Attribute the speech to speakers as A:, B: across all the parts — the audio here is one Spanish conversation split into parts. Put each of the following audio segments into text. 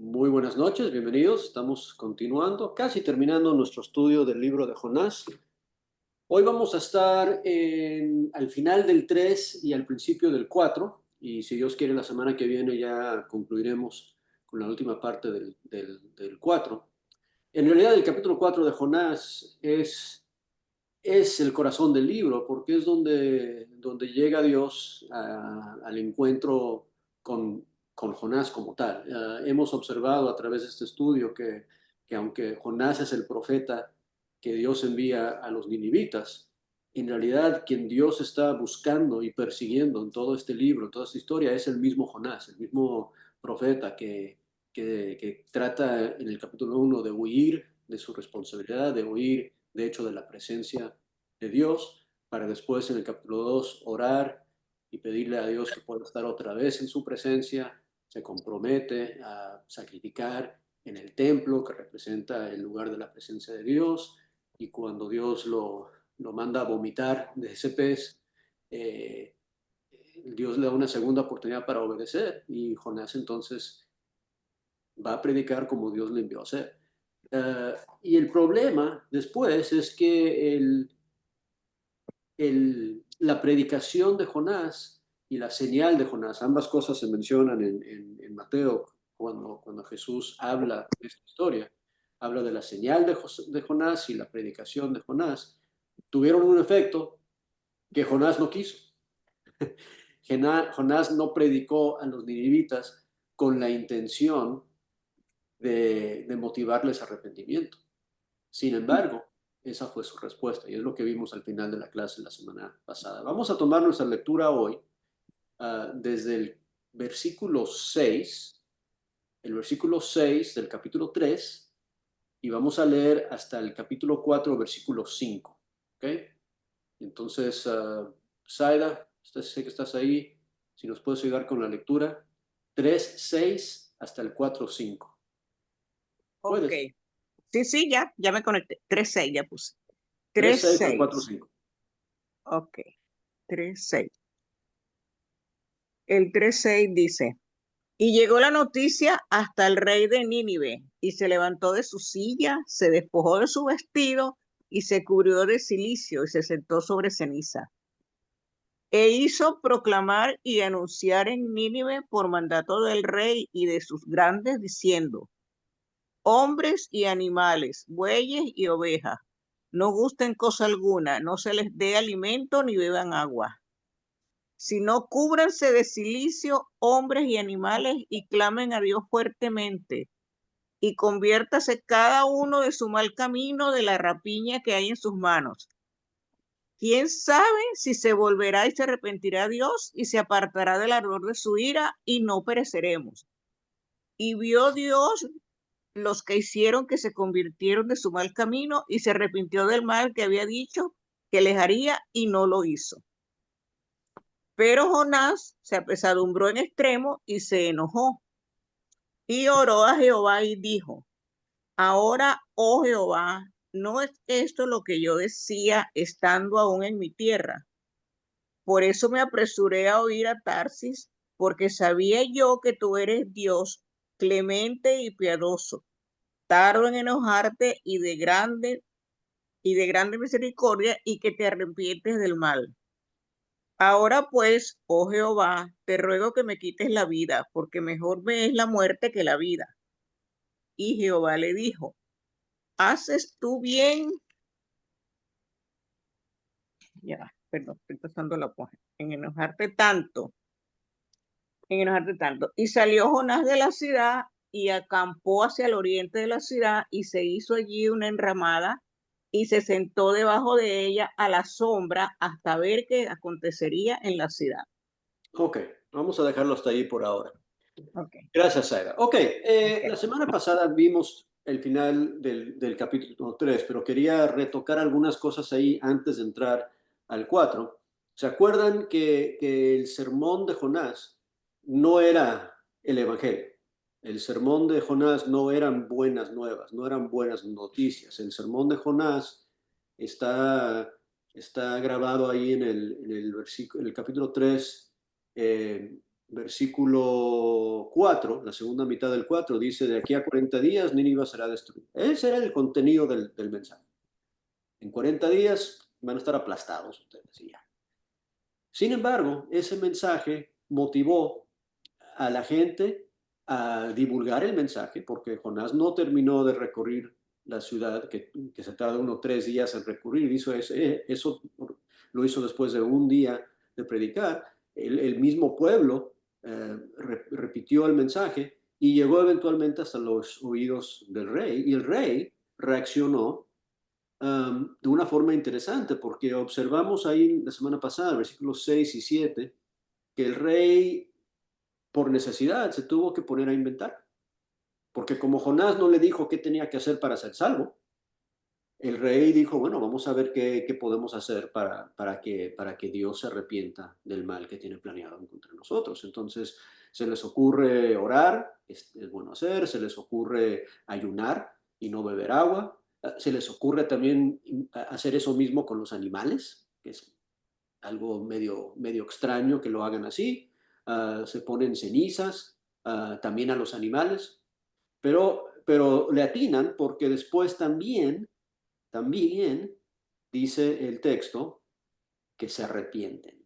A: Muy buenas noches, bienvenidos. Estamos continuando, casi terminando nuestro estudio del libro de Jonás. Hoy vamos a estar al final del 3 y al principio del 4, y si Dios quiere la semana que viene ya concluiremos con la última parte del 4. En realidad el capítulo 4 de Jonás es el corazón del libro, porque es donde llega Dios al encuentro con, con Jonás como tal. Hemos observado a través de este estudio que aunque Jonás es el profeta que Dios envía a los ninivitas, en realidad quien Dios está buscando y persiguiendo en todo este libro, en toda esta historia, es el mismo Jonás, el mismo profeta que trata en el capítulo 1 de huir de su responsabilidad, de huir de hecho de la presencia de Dios, para después en el capítulo 2 orar y pedirle a Dios que pueda estar otra vez en su presencia. Se compromete a sacrificar en el templo que representa el lugar de la presencia de Dios, y cuando Dios lo manda a vomitar de ese pez, eh, Dios le da una segunda oportunidad para obedecer, y Jonás entonces va a predicar como Dios le envió a hacer. Y el problema después es que la predicación de Jonás y la señal de Jonás, ambas cosas se mencionan en Mateo cuando Jesús habla de esta historia, habla de la señal de Jonás y la predicación de Jonás, tuvieron un efecto que Jonás no quiso. Jonás no predicó a los ninivitas con la intención de motivarles a arrepentimiento. Sin embargo, esa fue su respuesta y es lo que vimos al final de la clase la semana pasada. Vamos a tomar nuestra lectura hoy desde el versículo 6 del capítulo 3, y vamos a leer hasta el capítulo 4, versículo 5. ¿Ok? Entonces, Zaida, sé que estás ahí, si nos puedes ayudar con la lectura. 3 6 hasta el 4 5.
B: Ok.
A: ¿Puedes?
B: Sí, sí, ya me conecté. 3-6 ya puse.
A: 3
B: 3
A: 6 al 4
B: 6
A: 5.
B: Ok. 3-6. El 3-6 dice, y llegó la noticia hasta el rey de Nínive, y se levantó de su silla, se despojó de su vestido, y se cubrió de cilicio, y se sentó sobre ceniza. E hizo proclamar y anunciar en Nínive por mandato del rey y de sus grandes, diciendo, hombres y animales, bueyes y ovejas, no gusten cosa alguna, no se les dé alimento ni beban agua, sino cúbranse de cilicio hombres y animales y clamen a Dios fuertemente, y conviértase cada uno de su mal camino, de la rapiña que hay en sus manos. ¿Quién sabe si se volverá y se arrepentirá Dios y se apartará del ardor de su ira y no pereceremos? Y vio Dios los que hicieron que se convirtieron de su mal camino y se arrepintió del mal que había dicho que les haría y no lo hizo. Pero Jonás se apesadumbró en extremo y se enojó y oró a Jehová y dijo, ahora, oh Jehová, ¿no es esto lo que yo decía estando aún en mi tierra? Por eso me apresuré a oír a Tarsis, porque sabía yo que tú eres Dios clemente y piadoso, tardo en enojarte y de grande misericordia, y que te arrepientes del mal. Ahora pues, oh Jehová, te ruego que me quites la vida, porque mejor me es la muerte que la vida. Y Jehová le dijo, ¿haces tú bien? Ya, perdón, estoy pasando la página. En enojarte tanto. Y salió Jonás de la ciudad y acampó hacia el oriente de la ciudad y se hizo allí una enramada y se sentó debajo de ella a la sombra hasta ver qué acontecería en la ciudad.
A: Ok, vamos a dejarlo hasta ahí por ahora.
B: Ok,
A: Gracias, Saida. Ok, la
B: ok.
A: semana pasada vimos el final del capítulo 3, pero quería retocar algunas cosas ahí antes de entrar al 4. ¿Se acuerdan que el sermón de Jonás no era el Evangelio? El sermón de Jonás no eran buenas nuevas, no eran buenas noticias. El sermón de Jonás está, está grabado ahí en el capítulo 3, versículo 4, la segunda mitad del 4, dice, de aquí a 40 días Nínive será destruida. Ese era el contenido del mensaje. En 40 días van a estar aplastados ustedes y ya. Sin embargo, ese mensaje motivó a la gente a divulgar el mensaje, porque Jonás no terminó de recorrer la ciudad, que se tarda unos 3 días en recorrer, eso lo hizo después de un día de predicar. El mismo pueblo repitió el mensaje y llegó eventualmente hasta los oídos del rey, y el rey reaccionó de una forma interesante, porque observamos ahí la semana pasada, versículos 6 y 7, que el rey por necesidad se tuvo que poner a inventar, porque como Jonás no le dijo qué tenía que hacer para ser salvo, el rey dijo, bueno, vamos a ver qué podemos hacer para que Dios se arrepienta del mal que tiene planeado en contra de nosotros. Entonces se les ocurre orar, es bueno hacer, se les ocurre ayunar y no beber agua, se les ocurre también hacer eso mismo con los animales, que es algo medio extraño que lo hagan así. Se ponen cenizas también a los animales, pero le atinan porque después también dice el texto que se arrepienten.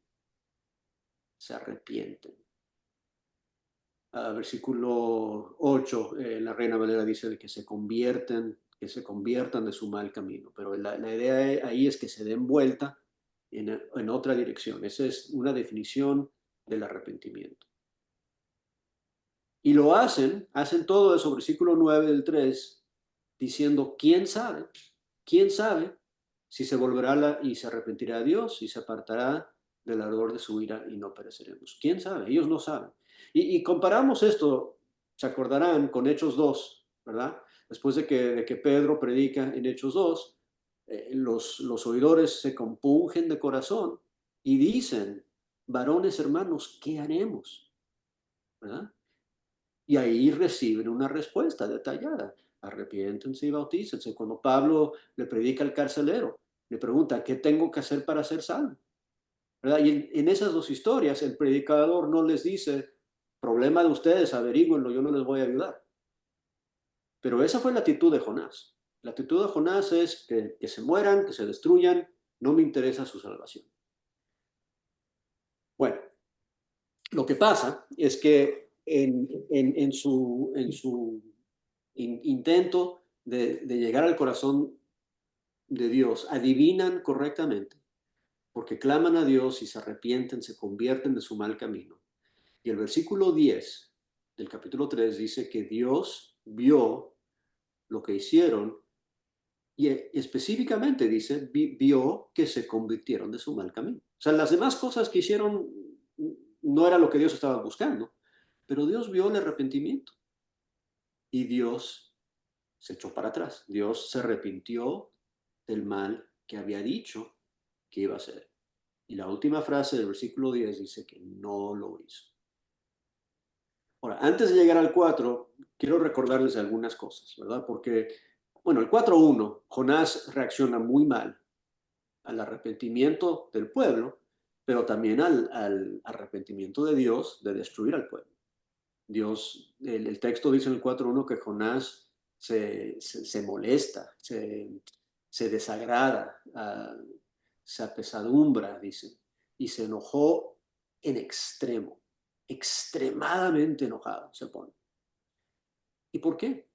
A: Versículo 8, la Reina Valera dice de que se conviertan de su mal camino, pero la idea ahí es que se den vuelta en otra dirección. Esa es una definición del arrepentimiento. Y lo hacen todo eso, versículo 9 del 3, diciendo, quién sabe si se volverá y se arrepentirá a Dios y se apartará del ardor de su ira y no pereceremos. ¿Quién sabe? Ellos no saben. Y comparamos esto, se acordarán, con Hechos 2, ¿verdad? Después de que Pedro predica en Hechos 2, los oidores se compungen de corazón y dicen, varones hermanos, ¿qué haremos? ¿Verdad? Y ahí reciben una respuesta detallada. Arrepiéntense y bautícense. Cuando Pablo le predica al carcelero, le pregunta, ¿qué tengo que hacer para ser salvo? ¿Verdad? Y en esas dos historias, el predicador no les dice, problema de ustedes, averígüenlo, yo no les voy a ayudar. Pero esa fue la actitud de Jonás. La actitud de Jonás es que se mueran, que se destruyan, no me interesa su salvación. Bueno, lo que pasa es que en su intento de llegar al corazón de Dios, adivinan correctamente, porque claman a Dios y se arrepienten, se convierten de su mal camino. Y el versículo 10 del capítulo 3 dice que Dios vio lo que hicieron y específicamente dice, vio que se convirtieron de su mal camino. O sea, las demás cosas que hicieron no era lo que Dios estaba buscando, pero Dios vio el arrepentimiento y Dios se echó para atrás. Dios se arrepintió del mal que había dicho que iba a hacer. Y la última frase del versículo 10 dice que no lo hizo. Ahora, antes de llegar al 4, quiero recordarles algunas cosas, ¿verdad? Porque, bueno, el 4.1, Jonás reacciona muy mal al arrepentimiento del pueblo, pero también al arrepentimiento de Dios de destruir al pueblo. Dios, el texto dice en el 4.1 que Jonás se molesta, se desagrada, se apesadumbra, dice, y se enojó en extremo, extremadamente enojado se pone. ¿Y por qué?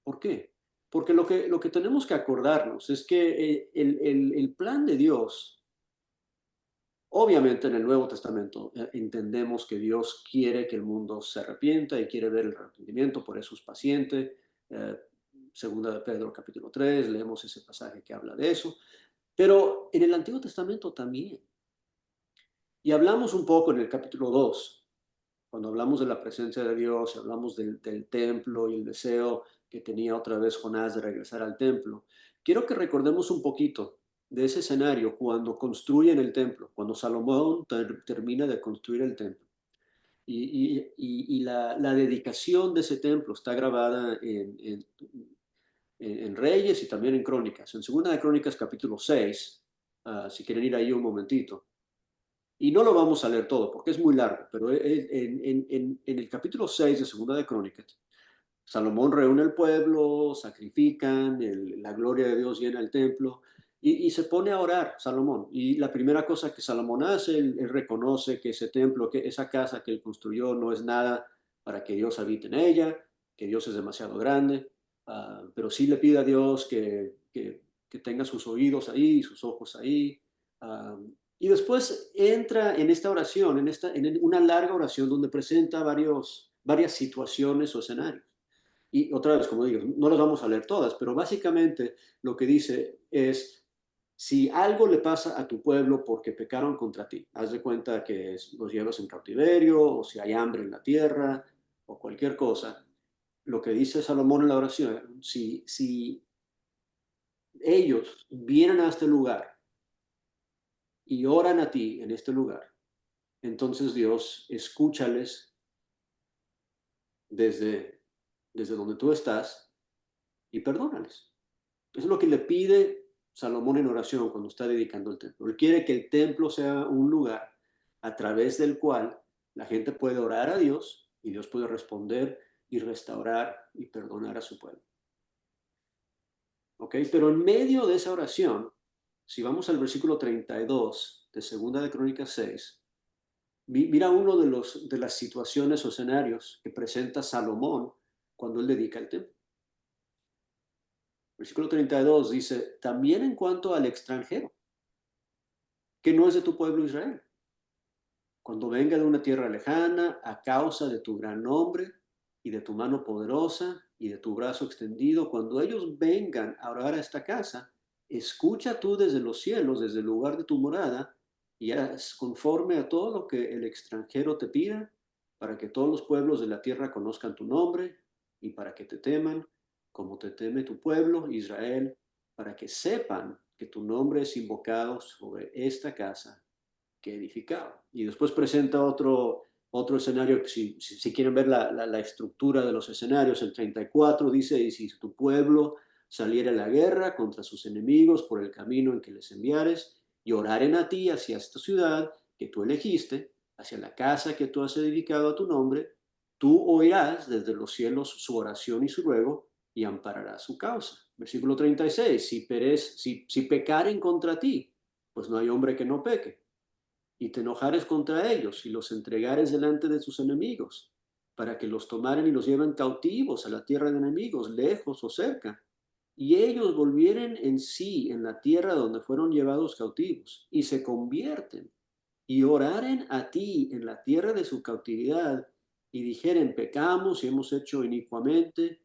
A: ¿Por qué? Porque lo que tenemos que acordarnos es que el plan de Dios, obviamente en el Nuevo Testamento entendemos que Dios quiere que el mundo se arrepienta y quiere ver el arrepentimiento, por eso es paciente. Eh, Segunda de Pedro capítulo 3, leemos ese pasaje que habla de eso. Pero en el Antiguo Testamento también. Y hablamos un poco en el capítulo 2 cuando hablamos de la presencia de Dios, hablamos del templo y el deseo que tenía otra vez Jonás de regresar al templo. Quiero que recordemos un poquito de ese escenario cuando construyen el templo, cuando Salomón termina de construir el templo. Y la dedicación de ese templo está grabada en Reyes y también en Crónicas. En Segunda de Crónicas capítulo 6, si quieren ir ahí un momentito. Y no lo vamos a leer todo porque es muy largo, pero en el capítulo 6 de Segunda de Crónicas, Salomón reúne al pueblo, sacrifican, la gloria de Dios llena el templo y se pone a orar Salomón. Y la primera cosa que Salomón hace, él reconoce que ese templo, que esa casa que él construyó no es nada para que Dios habite en ella, que Dios es demasiado grande, pero sí le pide a Dios que tenga sus oídos ahí, sus ojos ahí. Y después entra en esta oración, en una larga oración donde presenta varias situaciones o escenarios. Y otra vez, como digo, no las vamos a leer todas, pero básicamente lo que dice es, si algo le pasa a tu pueblo porque pecaron contra ti, haz de cuenta que los llevas en cautiverio, o si hay hambre en la tierra, o cualquier cosa, lo que dice Salomón en la oración, si ellos vienen a este lugar y oran a ti en este lugar, entonces Dios, escúchales desde, desde donde tú estás y perdónales. Es lo que le pide Salomón en oración cuando está dedicando el templo. Él quiere que el templo sea un lugar a través del cual la gente puede orar a Dios y Dios puede responder y restaurar y perdonar a su pueblo. ¿Ok? Pero en medio de esa oración, si vamos al versículo 32 de Segunda de Crónicas 6, mira uno de las situaciones o escenarios que presenta Salomón cuando él dedica el templo. Versículo 32 dice, también en cuanto al extranjero, que no es de tu pueblo Israel, cuando venga de una tierra lejana a causa de tu gran nombre y de tu mano poderosa y de tu brazo extendido, cuando ellos vengan a orar a esta casa, escucha tú desde los cielos, desde el lugar de tu morada, y haz conforme a todo lo que el extranjero te pida, para que todos los pueblos de la tierra conozcan tu nombre y para que te teman, como te teme tu pueblo, Israel, para que sepan que tu nombre es invocado sobre esta casa que edificaba. Y después presenta otro escenario, si quieren ver la estructura de los escenarios, el 34 dice, y si tu pueblo saliera a la guerra contra sus enemigos por el camino en que les enviares, y oraren a ti hacia esta ciudad que tú elegiste, hacia la casa que tú has edificado a tu nombre, tú oirás desde los cielos su oración y su ruego, y ampararás su causa. Versículo 36, si pecaren contra ti, pues no hay hombre que no peque y te enojares contra ellos y los entregares delante de sus enemigos, para que los tomaren y los lleven cautivos a la tierra de enemigos, lejos o cerca, y ellos volvieren en sí en la tierra donde fueron llevados cautivos, y se convierten, y oraren a ti en la tierra de su cautividad, y dijeren, pecamos y hemos hecho inicuamente,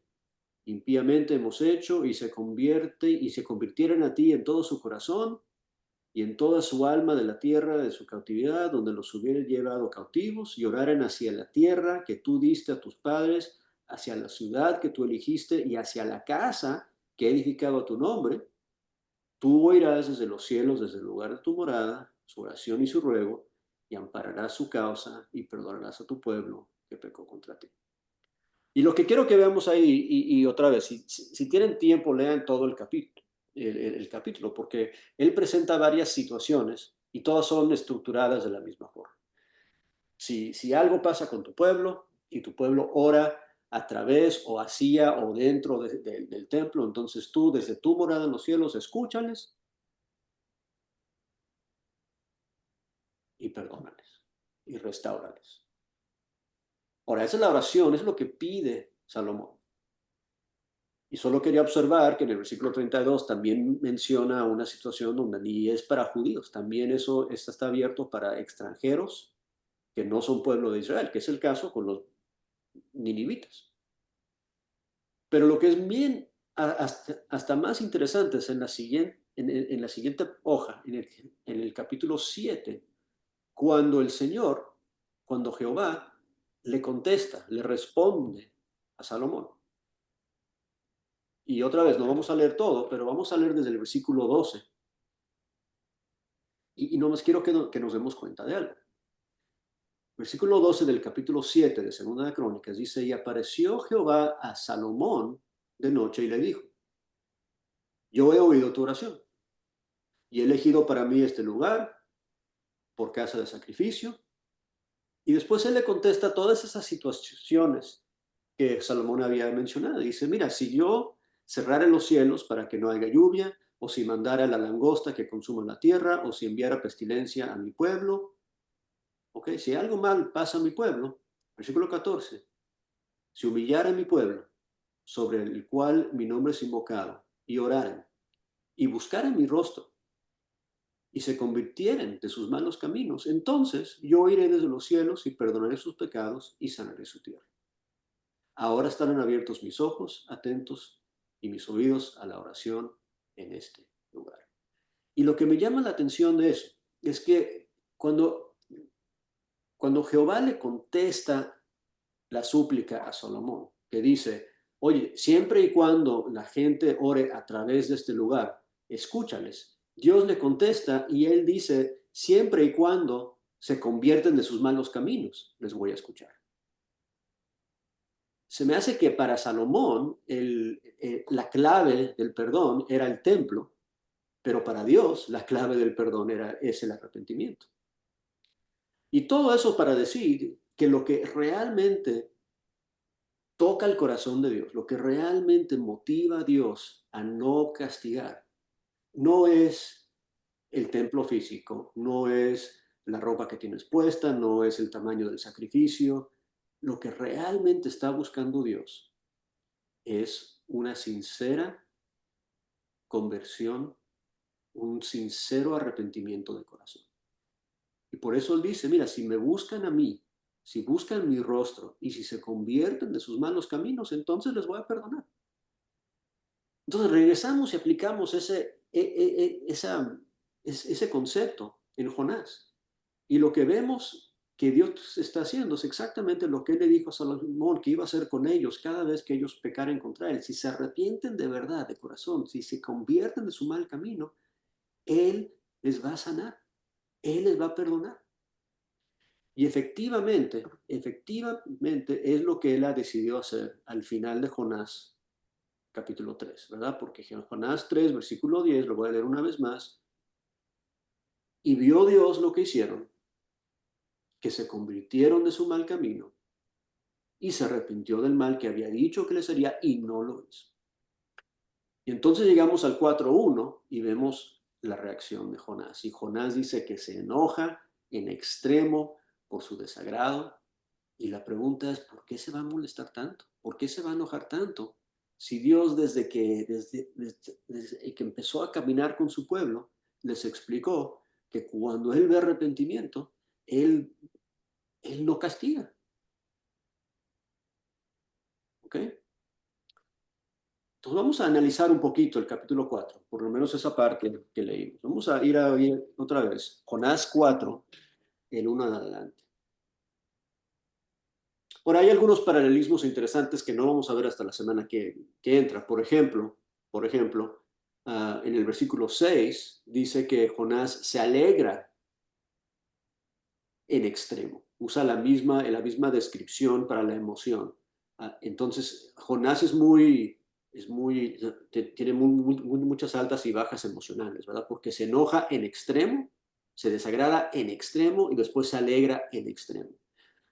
A: impíamente hemos hecho, y se convirtieran a ti en todo su corazón, y en toda su alma de la tierra de su cautividad, donde los hubieres llevado cautivos, y oraran hacia la tierra que tú diste a tus padres, hacia la ciudad que tú elegiste y hacia la casa que he edificado a tu nombre, tú oirás desde los cielos, desde el lugar de tu morada, su oración y su ruego, y ampararás su causa y perdonarás a tu pueblo que pecó contra ti. Y lo que quiero que veamos ahí, y otra vez, si tienen tiempo, lean todo el capítulo, porque él presenta varias situaciones y todas son estructuradas de la misma forma. Si algo pasa con tu pueblo y tu pueblo ora a través o hacia o dentro del templo, entonces tú desde tu morada en los cielos escúchales y perdónales y restaurales. Ahora, esa es la oración, es lo que pide Salomón. Y solo quería observar que en el versículo 32 también menciona una situación donde ni es para judíos, también eso está abierto para extranjeros que no son pueblo de Israel, que es el caso con los ninivitas. Pero lo que es bien hasta más interesante es en la siguiente hoja, en el capítulo 7, cuando el Señor, cuando Jehová le contesta, le responde a Salomón. Y otra vez, no vamos a leer todo, pero vamos a leer desde el versículo 12. Y nomás quiero que nos demos cuenta de algo. Versículo 12 del capítulo 7 de Segunda de Crónicas dice, y apareció Jehová a Salomón de noche y le dijo, yo he oído tu oración y he elegido para mí este lugar por casa de sacrificio. Y después él le contesta todas esas situaciones que Salomón había mencionado. Dice, mira, si yo cerrara los cielos para que no haya lluvia, o si mandara la langosta que consuma la tierra, o si enviara pestilencia a mi pueblo, ok, si algo mal pasa a mi pueblo, versículo 14, si humillara a mi pueblo, sobre el cual mi nombre es invocado, y oraran, y buscaran mi rostro, y se convirtieren de sus malos caminos, entonces yo iré desde los cielos y perdonaré sus pecados y sanaré su tierra. Ahora estarán abiertos mis ojos, atentos, y mis oídos a la oración en este lugar. Y lo que me llama la atención de eso es que cuando Jehová le contesta la súplica a Salomón, que dice, oye, siempre y cuando la gente ore a través de este lugar, escúchales. Dios le contesta y él dice, siempre y cuando se convierten de sus malos caminos, les voy a escuchar. Se me hace que para Salomón la clave del perdón era el templo, pero para Dios la clave del perdón es el arrepentimiento. Y todo eso para decir que lo que realmente toca el corazón de Dios, lo que realmente motiva a Dios a no castigar, no es el templo físico, no es la ropa que tienes puesta, no es el tamaño del sacrificio. Lo que realmente está buscando Dios es una sincera conversión, un sincero arrepentimiento de corazón. Y por eso él dice, mira, si me buscan a mí, si buscan mi rostro y si se convierten de sus malos caminos, entonces les voy a perdonar. Entonces regresamos y aplicamos ese concepto en Jonás. Y lo que vemos que Dios está haciendo es exactamente lo que él le dijo a Salomón que iba a hacer con ellos cada vez que ellos pecaran contra él. Si se arrepienten de verdad, de corazón, si se convierten de su mal camino, él les va a sanar, él les va a perdonar. Y efectivamente es lo que él ha decidido hacer al final de Jonás capítulo 3, ¿verdad? Porque en Jonás 3, versículo 10, lo voy a leer una vez más, y vio Dios lo que hicieron, que se convirtieron de su mal camino, y se arrepintió del mal que había dicho que les haría, y no lo hizo. Y entonces llegamos al 4.1 y vemos la reacción de Jonás. Y Jonás dice que se enoja en extremo por su desagrado. Y la pregunta es, ¿por qué se va a molestar tanto? ¿Por qué se va a enojar tanto? Si Dios desde que empezó a caminar con su pueblo, les explicó que cuando Él ve arrepentimiento, Él no castiga. ¿Ok? Entonces vamos a analizar un poquito el capítulo 4, por lo menos esa parte que leímos. Vamos a ir a oír otra vez. Jonás 4, el 1 en adelante. Por ahí hay algunos paralelismos interesantes que no vamos a ver hasta la semana que entra. Por ejemplo, en el versículo 6 dice que Jonás se alegra en extremo. Usa la misma descripción para la emoción. Entonces, Jonás tiene muchas altas y bajas emocionales, ¿verdad? Porque se enoja en extremo, se desagrada en extremo y después se alegra en extremo.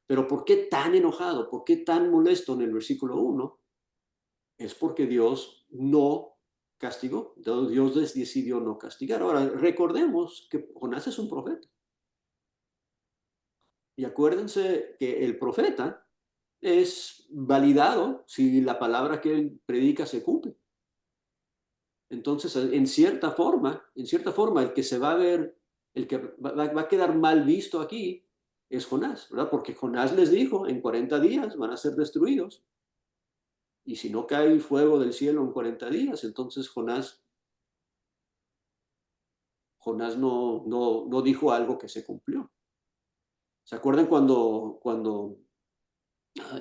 A: Pero ¿por qué tan enojado? ¿Por qué tan molesto en el versículo 1? Es porque Dios no castigó. Dios decidió no castigar. Ahora, recordemos que Jonás es un profeta. Y acuérdense que el profeta es validado si la palabra que él predica se cumple. Entonces, en cierta forma, el que se va a ver, el que va a quedar mal visto aquí es Jonás, ¿verdad? Porque Jonás les dijo, en 40 días van a ser destruidos. Y si no cae fuego del cielo en 40 días, entonces Jonás no dijo algo que se cumplió. ¿Se acuerdan cuando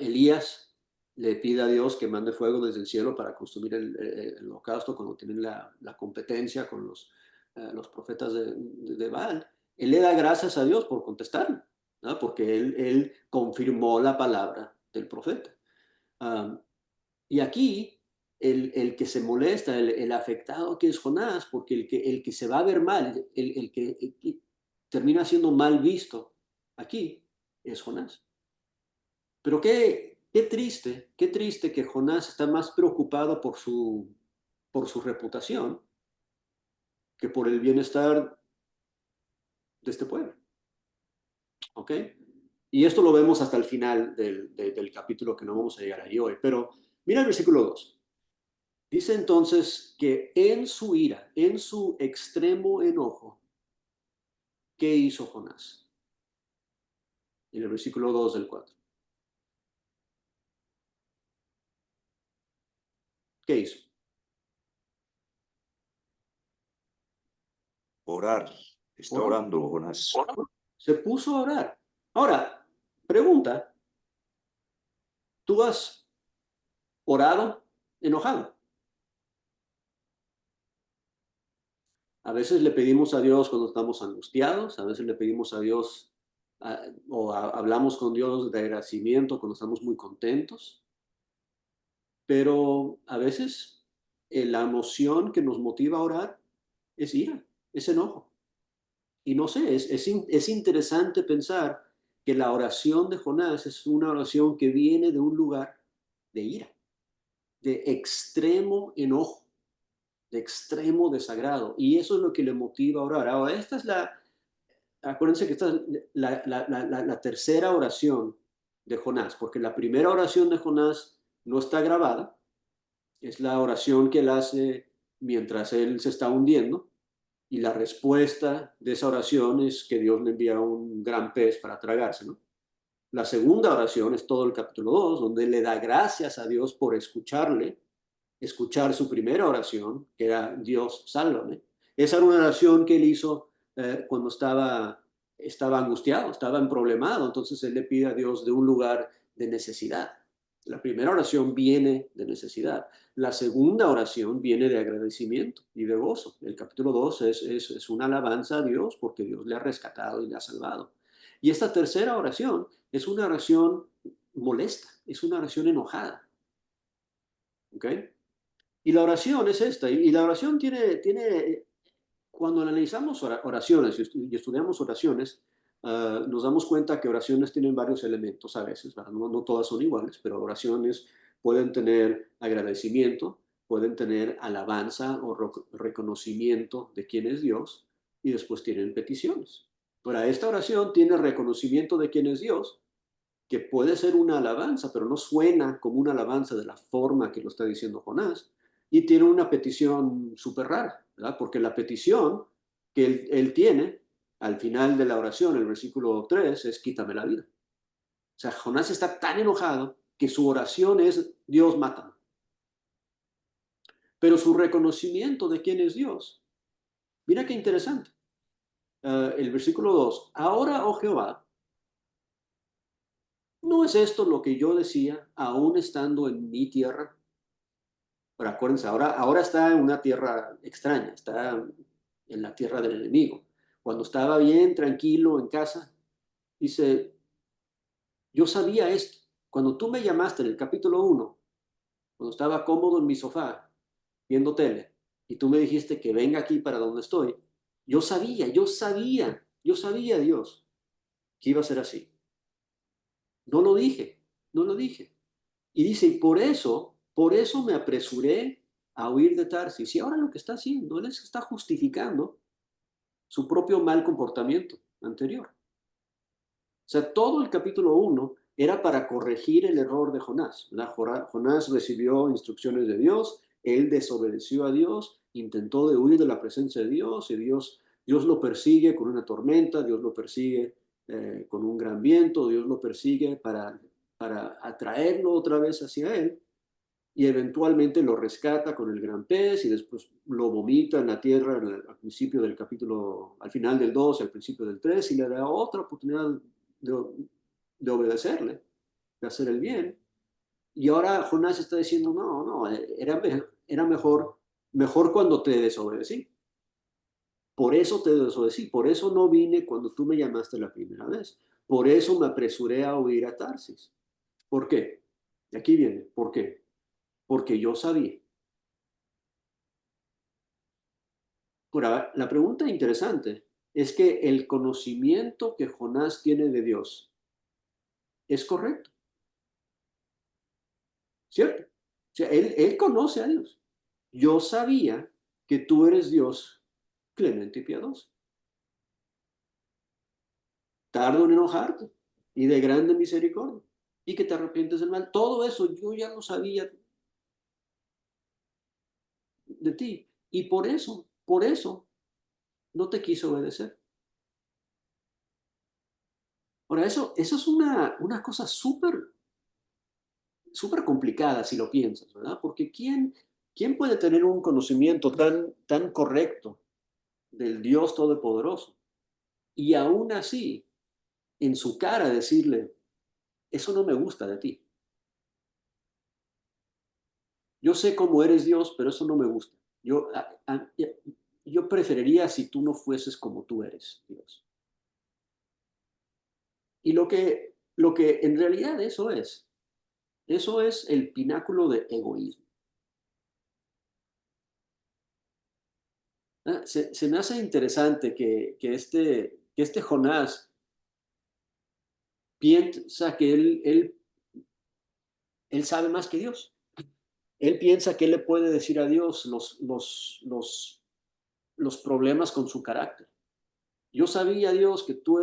A: Elías le pide a Dios que mande fuego desde el cielo para consumir el holocausto cuando tienen la competencia con los profetas de Baal? Él le da gracias a Dios por contestarle, ¿no? Porque él confirmó la palabra del profeta. Um, y aquí el que se molesta, el afectado que es Jonás, porque el que se va a ver mal, termina siendo mal visto aquí es Jonás. Pero qué triste que Jonás está más preocupado por su reputación que por el bienestar de este pueblo. ¿Ok? Y esto lo vemos hasta el final del capítulo, que no vamos a llegar ahí hoy. Pero mira el versículo 2. Dice entonces que en su ira, en su extremo enojo, ¿qué hizo Jonás? En el versículo 2 del 4. ¿Qué hizo?
C: Orar. Está
A: Oró.
C: orando, Jonás.
A: Se puso a orar. Ahora, pregunta, ¿tú has orado enojado? A veces le pedimos a Dios cuando estamos angustiados, a veces le pedimos a Dios hablamos con Dios de agradecimiento cuando estamos muy contentos, pero a veces la emoción que nos motiva a orar es ira, es enojo. Y no sé, es interesante pensar que la oración de Jonás es una oración que viene de un lugar de ira, de extremo enojo, de extremo desagrado. Y eso es lo que le motiva a orar. Ahora, acuérdense que esta es la tercera oración de Jonás, porque la primera oración de Jonás no está grabada, es la oración que él hace mientras él se está hundiendo, y la respuesta de esa oración es que Dios le envía un gran pez para tragarse, ¿no? La segunda oración es todo el capítulo 2, donde él le da gracias a Dios por escuchar su primera oración, que era Dios, sálvame. Esa era una oración que él hizo cuando estaba angustiado, estaba problemado, entonces él le pide a Dios de un lugar de necesidad. La primera oración viene de necesidad. La segunda oración viene de agradecimiento y de gozo. El capítulo 2 es una alabanza a Dios porque Dios le ha rescatado y le ha salvado. Y esta tercera oración es una oración molesta, es una oración enojada. ¿Ok? Y la oración es esta, y la oración tiene cuando analizamos oraciones y estudiamos oraciones, nos damos cuenta que oraciones tienen varios elementos a veces, ¿verdad? No todas son iguales, pero oraciones pueden tener agradecimiento, pueden tener alabanza o reconocimiento de quién es Dios, y después tienen peticiones. Ahora, esta oración tiene reconocimiento de quién es Dios, que puede ser una alabanza, pero no suena como una alabanza de la forma que lo está diciendo Jonás, y tiene una petición súper rara, ¿verdad? Porque la petición que él tiene al final de la oración, el versículo 3, es quítame la vida. O sea, Jonás está tan enojado que su oración es Dios, mátame. Pero su reconocimiento de quién es Dios, mira qué interesante. El versículo 2, ahora, oh Jehová, ¿no es esto lo que yo decía aún estando en mi tierra? Pero acuérdense, ahora está en una tierra extraña, está en la tierra del enemigo. Cuando estaba bien, tranquilo, en casa, dice, yo sabía esto. Cuando tú me llamaste en el capítulo 1, cuando estaba cómodo en mi sofá, viendo tele, y tú me dijiste que venga aquí para donde estoy, yo sabía, Dios, que iba a ser así. No lo dije, no lo dije. Y dice, y por eso me apresuré a huir de Tarsis. Y ahora lo que está haciendo, él está justificando su propio mal comportamiento anterior. O sea, todo el capítulo 1 era para corregir el error de Jonás. Jonás recibió instrucciones de Dios, él desobedeció a Dios, intentó de huir de la presencia de Dios, y Dios lo persigue con una tormenta, Dios lo persigue con un gran viento, Dios lo persigue para atraerlo otra vez hacia él, y eventualmente lo rescata con el gran pez y después lo vomita en la tierra al principio del capítulo, al final del 2, al principio del 3, y le da otra oportunidad de obedecerle, de hacer el bien. Y ahora Jonás está diciendo, no, era mejor cuando te desobedecí. Por eso te desobedecí, por eso no vine cuando tú me llamaste la primera vez. Por eso me apresuré a huir a Tarsis. ¿Por qué? Y aquí viene, ¿por qué? Porque yo sabía. Ahora, la pregunta interesante es que el conocimiento que Jonás tiene de Dios es correcto, ¿cierto? O sea, él conoce a Dios. Yo sabía que tú eres Dios clemente y piadoso, tardo en enojarte y de grande misericordia, y que te arrepientes del mal. Todo eso yo ya lo sabía de ti, y por eso no te quiso obedecer. Ahora, eso es una cosa súper complicada si lo piensas, ¿verdad? Porque ¿quién puede tener un conocimiento tan correcto del Dios Todopoderoso y aún así en su cara decirle, eso no me gusta de ti? Yo sé cómo eres Dios, pero eso no me gusta. Yo preferiría si tú no fueses como tú eres, Dios. Y lo que en realidad eso es el pináculo de egoísmo. Se me hace interesante que este Jonás piensa que él sabe más que Dios. Él piensa que él le puede decir a Dios los problemas con su carácter. Yo sabía, Dios, que tú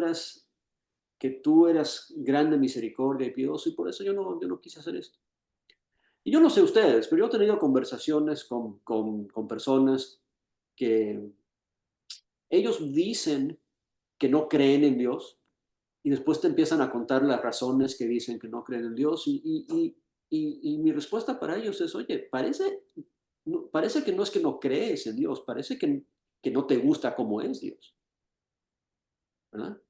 A: eras grande misericordia y piadoso, y por eso yo no quise hacer esto. Y yo no sé ustedes, pero yo he tenido conversaciones con personas que ellos dicen que no creen en Dios, y después te empiezan a contar las razones que dicen que no creen en Dios, y mi respuesta para ellos es, oye, parece que no es que no crees en Dios, parece que no te gusta cómo es Dios, ¿verdad?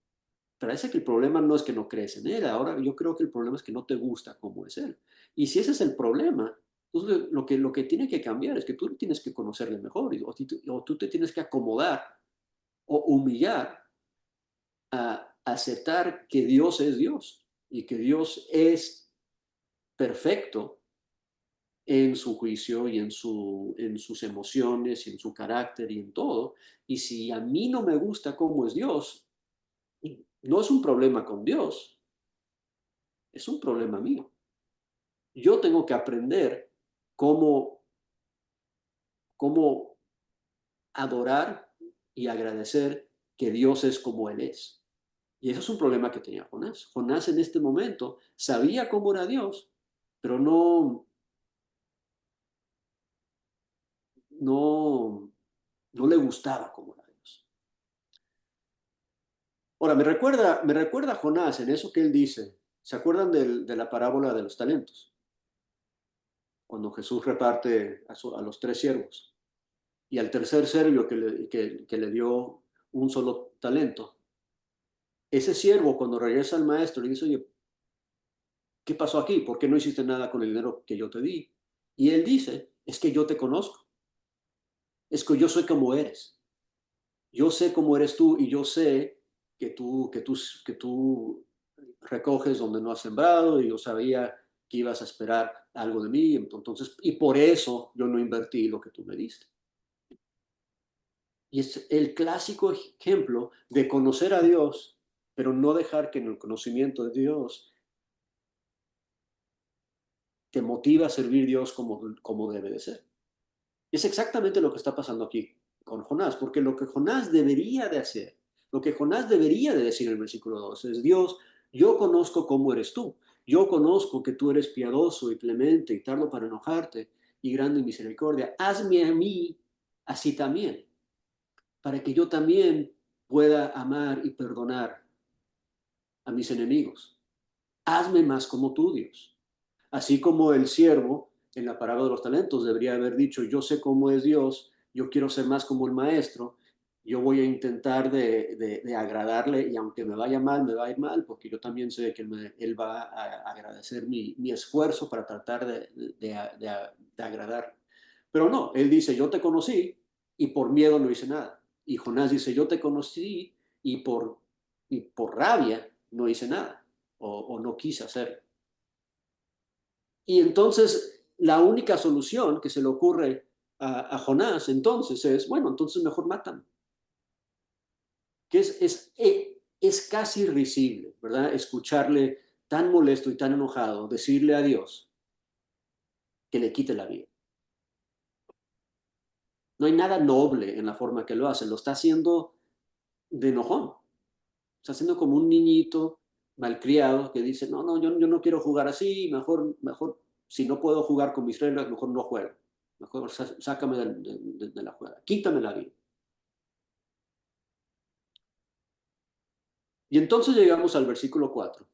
A: Parece que el problema no es que no crees en Él, ahora yo creo que el problema es que no te gusta cómo es Él. Y si ese es el problema, entonces lo que tiene que cambiar es que tú tienes que conocerle mejor, o tú te tienes que acomodar o humillar a aceptar que Dios es Dios y que Dios es perfecto en su juicio y en sus emociones y en su carácter y en todo. Y si a mí no me gusta cómo es Dios, no es un problema con Dios, es un problema mío. Yo tengo que aprender cómo adorar y agradecer que Dios es como Él es. Y eso es un problema que tenía Jonás. Jonás en este momento sabía cómo era Dios, pero no, no le gustaba cómo era Dios. Ahora, me recuerda a Jonás en eso que él dice. ¿Se acuerdan de la parábola de los talentos? Cuando Jesús reparte a los 3 siervos y al tercer siervo que le dio un solo talento. Ese siervo, cuando regresa al maestro, le dice, oye, ¿qué pasó aquí? ¿Por qué no hiciste nada con el dinero que yo te di? Y él dice, es que yo te conozco, es que yo soy como eres. Yo sé cómo eres tú y yo sé que tú recoges donde no has sembrado, y yo sabía que ibas a esperar algo de mí, entonces, y por eso yo no invertí lo que tú me diste. Y es el clásico ejemplo de conocer a Dios, pero no dejar que en el conocimiento de Dios te motive a servir a Dios como debe de ser. Es exactamente lo que está pasando aquí con Jonás, porque lo que Jonás debería de hacer, lo que Jonás debería de decir en el versículo 2 es, Dios, yo conozco cómo eres tú, yo conozco que tú eres piadoso y clemente y tardo para enojarte y grande en misericordia, hazme a mí así también, para que yo también pueda amar y perdonar a mis enemigos. Hazme más como tú, Dios. Así como el siervo en la parábola de los talentos debería haber dicho, yo sé cómo es Dios, yo quiero ser más como el maestro, yo voy a intentar de agradarle, y aunque me vaya mal, me va a ir mal, porque yo también sé que él va a agradecer mi esfuerzo para tratar de agradar. Pero no, él dice, yo te conocí y por miedo no hice nada. Y Jonás dice, yo te conocí y por rabia no hice nada, o no quise hacer. Y entonces la única solución que se le ocurre a Jonás entonces es, bueno, entonces mejor mátame. que es casi risible, ¿verdad? Escucharle tan molesto y tan enojado decirle a Dios que le quite la vida. No hay nada noble en la forma que lo hace, lo está haciendo de enojón. Está haciendo como un niñito malcriado que dice, no, no, yo no quiero jugar así, mejor, si no puedo jugar con mis reglas, mejor no juego. Mejor sácame de la jugada, quítame la vida. Y entonces llegamos al versículo 4.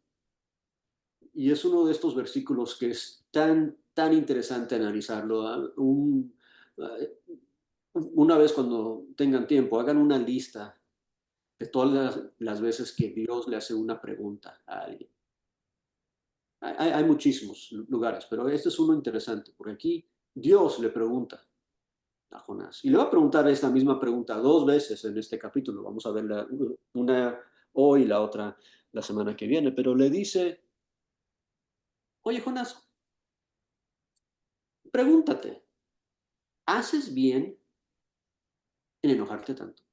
A: Y es uno de estos versículos que es tan interesante analizarlo. Una vez cuando tengan tiempo, hagan una lista de todas las veces que Dios le hace una pregunta a alguien. Hay muchísimos lugares, pero este es uno interesante, porque aquí Dios le pregunta a Jonás. Y le va a preguntar esta misma pregunta 2 veces en este capítulo. Vamos a ver una hoy y la otra la semana que viene. Pero le dice, oye Jonás, pregúntate, ¿haces bien en enojarte tanto?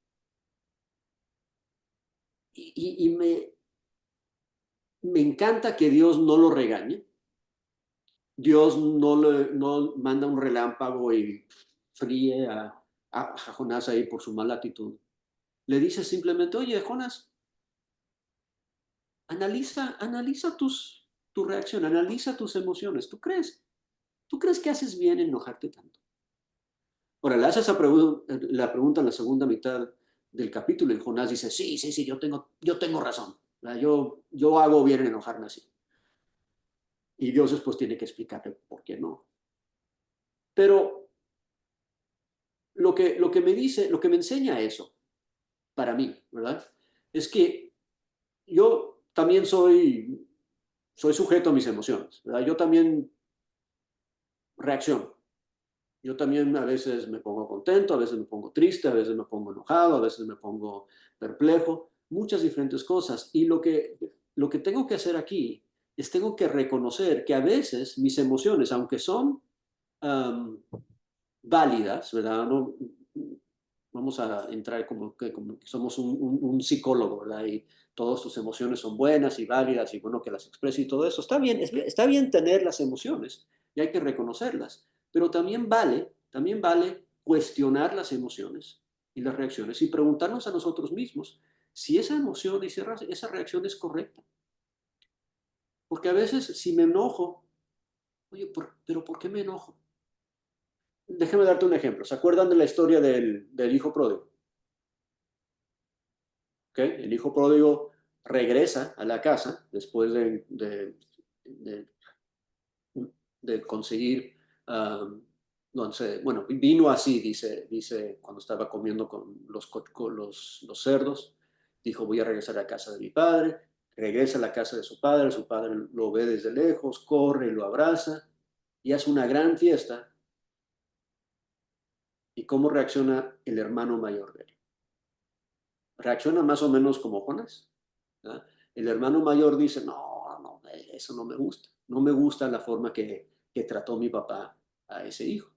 A: Y me encanta que Dios no lo regañe. Dios no manda un relámpago y fríe a Jonás ahí por su mala actitud. Le dice simplemente, oye, Jonás, analiza tu reacción, analiza tus emociones. ¿Tú crees que haces bien en enojarte tanto? Ahora, le hace la pregunta en la segunda mitad del capítulo y Jonás dice, sí, yo tengo razón. Yo hago bien en enojarme así. Y Dios después tiene que explicarle por qué no. Pero lo que me enseña eso, para mí, ¿verdad? Es que yo también soy sujeto a mis emociones, ¿verdad? Yo también reacciono. Yo también a veces me pongo contento, a veces me pongo triste, a veces me pongo enojado, a veces me pongo perplejo, muchas diferentes cosas. Y lo que tengo que hacer aquí es tengo que reconocer que a veces mis emociones, aunque son um, válidas, ¿verdad? No, vamos a entrar como que somos un psicólogo, ¿verdad? Y todas tus emociones son buenas y válidas y bueno que las expreses y todo eso. Está bien tener las emociones y hay que reconocerlas, pero también vale cuestionar las emociones y las reacciones y preguntarnos a nosotros mismos si esa emoción y esa reacción es correcta. Porque a veces si me enojo, oye, pero ¿por qué me enojo? Déjame darte un ejemplo. ¿Se acuerdan de la historia del hijo pródigo? ¿Okay? El hijo pródigo regresa a la casa después de, de conseguir, no sé, bueno, vino así, dice cuando estaba comiendo con los cerdos, dijo, voy a regresar a casa de mi padre, regresa a la casa de su padre lo ve desde lejos, corre, lo abraza y hace una gran fiesta. ¿Y cómo reacciona el hermano mayor de él? Reacciona más o menos como Jonás. ¿Verdad? El hermano mayor dice, no, eso no me gusta. No me gusta la forma que trató mi papá a ese hijo.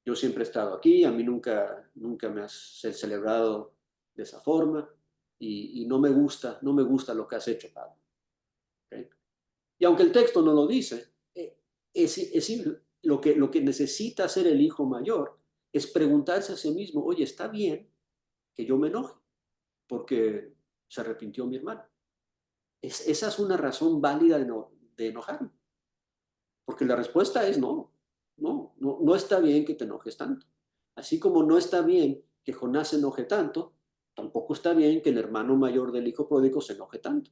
A: Yo siempre he estado aquí, a mí nunca me has celebrado de esa forma y no me gusta lo que has hecho, padre. ¿Okay? Y aunque el texto no lo dice, lo que necesita hacer el hijo mayor es preguntarse a sí mismo, oye, ¿está bien que yo me enoje porque se arrepintió mi hermano? Esa es una razón válida de enojarme, porque la respuesta es no está bien que te enojes tanto. Así como no está bien que Jonás se enoje tanto, tampoco está bien que el hermano mayor del hijo pródigo se enoje tanto.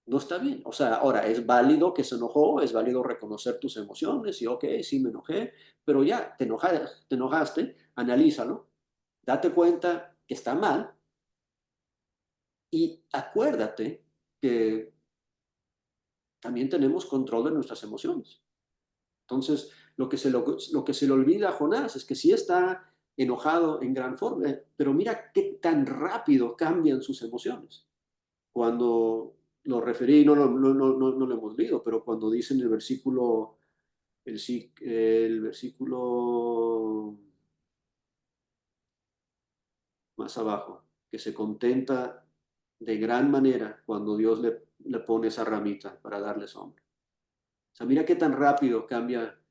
A: No está bien. O sea, ahora es válido que se enojó, es válido reconocer tus emociones y ok, sí me enojé, pero ya te enojaste, analízalo, date cuenta que está mal y acuérdate que también tenemos control de nuestras emociones. Entonces, lo que se le olvida a Jonás es que sí está enojado en gran forma, pero mira qué tan rápido cambian sus emociones. Cuando lo referí, no lo hemos leído, pero cuando dice en el versículo más abajo, que se contenta de gran manera cuando Dios le pone esa ramita para darle sombra. O sea, mira qué tan rápido cambia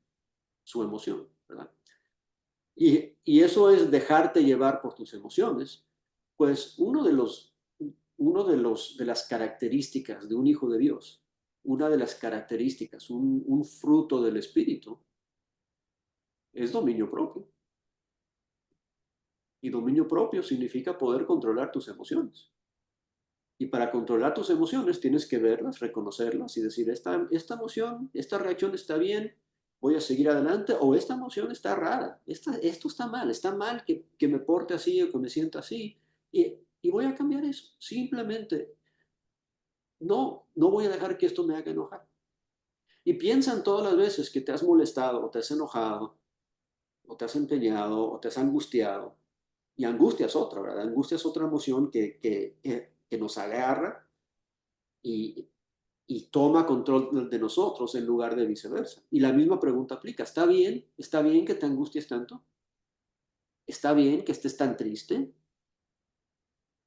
A: su emoción, ¿verdad? Y eso es dejarte llevar por tus emociones. Pues de las características de un hijo de Dios, una de las características, un fruto del Espíritu, es dominio propio. Y dominio propio significa poder controlar tus emociones. Y para controlar tus emociones tienes que verlas, reconocerlas y decir, esta emoción, esta reacción está bien, voy a seguir adelante, o esta emoción está rara, esto está mal que me porte así o que me sienta así, y voy a cambiar eso. Simplemente no voy a dejar que esto me haga enojar. Y piensa en todas las veces que te has molestado o te has enojado, o te has empeñado, o te has angustiado. Y angustia es otra, ¿verdad? Angustia es otra emoción que nos agarra y, y toma control de nosotros en lugar de viceversa. Y la misma pregunta aplica. ¿Está bien? ¿Está bien que te angusties tanto? ¿Está bien que estés tan triste?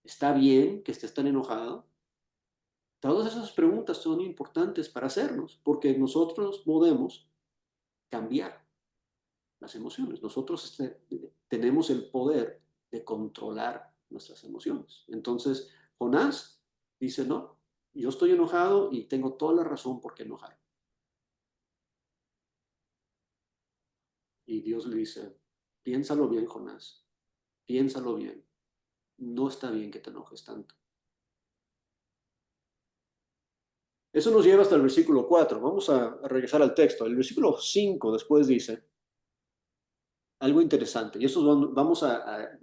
A: ¿Está bien que estés tan enojado? Todas esas preguntas son importantes para hacernos, porque nosotros podemos cambiar las emociones. Nosotros tenemos el poder de controlar nuestras emociones. Entonces, Jonás dice, no, yo estoy enojado y tengo toda la razón por qué enojar. Y Dios le dice, piénsalo bien, Jonás, piénsalo bien. No está bien que te enojes tanto. Eso nos lleva hasta el versículo 4. Vamos a regresar al texto. El versículo 5 después dice algo interesante. Y eso vamos a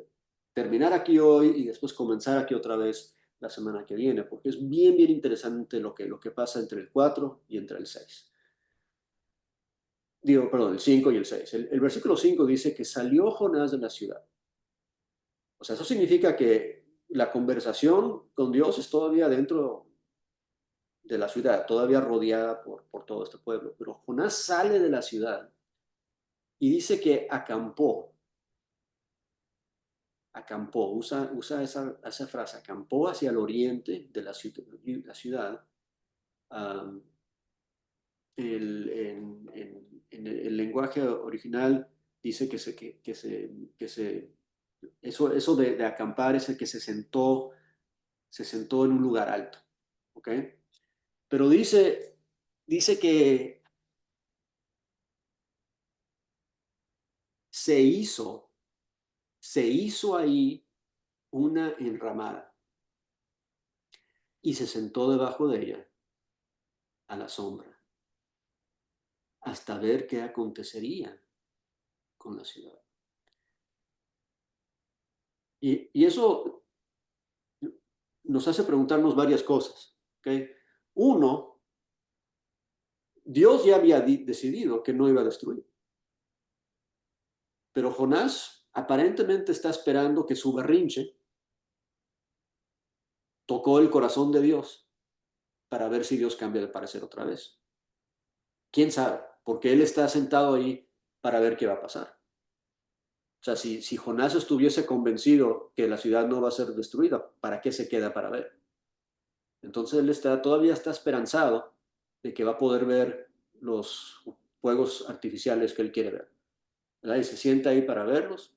A: terminar aquí hoy y después comenzar aquí otra vez la semana que viene, porque es bien, bien interesante lo que pasa entre el 4 y entre el 6. Digo, perdón, el 5 y el 6. El versículo 5 dice que salió Jonás de la ciudad. O sea, eso significa que la conversación con Dios es todavía dentro de la ciudad, todavía rodeada por todo este pueblo. Pero Jonás sale de la ciudad y dice que acampó, usa esa frase, acampó hacia el oriente de la ciudad. Um, en el lenguaje original dice eso de acampar es el que se sentó en un lugar alto, ¿ok? Pero dice que se hizo, se hizo ahí una enramada y se sentó debajo de ella a la sombra hasta ver qué acontecería con la ciudad. Y eso nos hace preguntarnos varias cosas, ¿ok? Uno, Dios ya había decidido que no iba a destruir. Pero Jonás aparentemente está esperando que su berrinche tocó el corazón de Dios para ver si Dios cambia de parecer otra vez. ¿Quién sabe? Porque él está sentado ahí para ver qué va a pasar. O sea, si Jonás estuviese convencido que la ciudad no va a ser destruida, ¿para qué se queda para ver? Entonces él todavía está esperanzado de que va a poder ver los fuegos artificiales que él quiere ver, ¿verdad? Y se sienta ahí para verlos.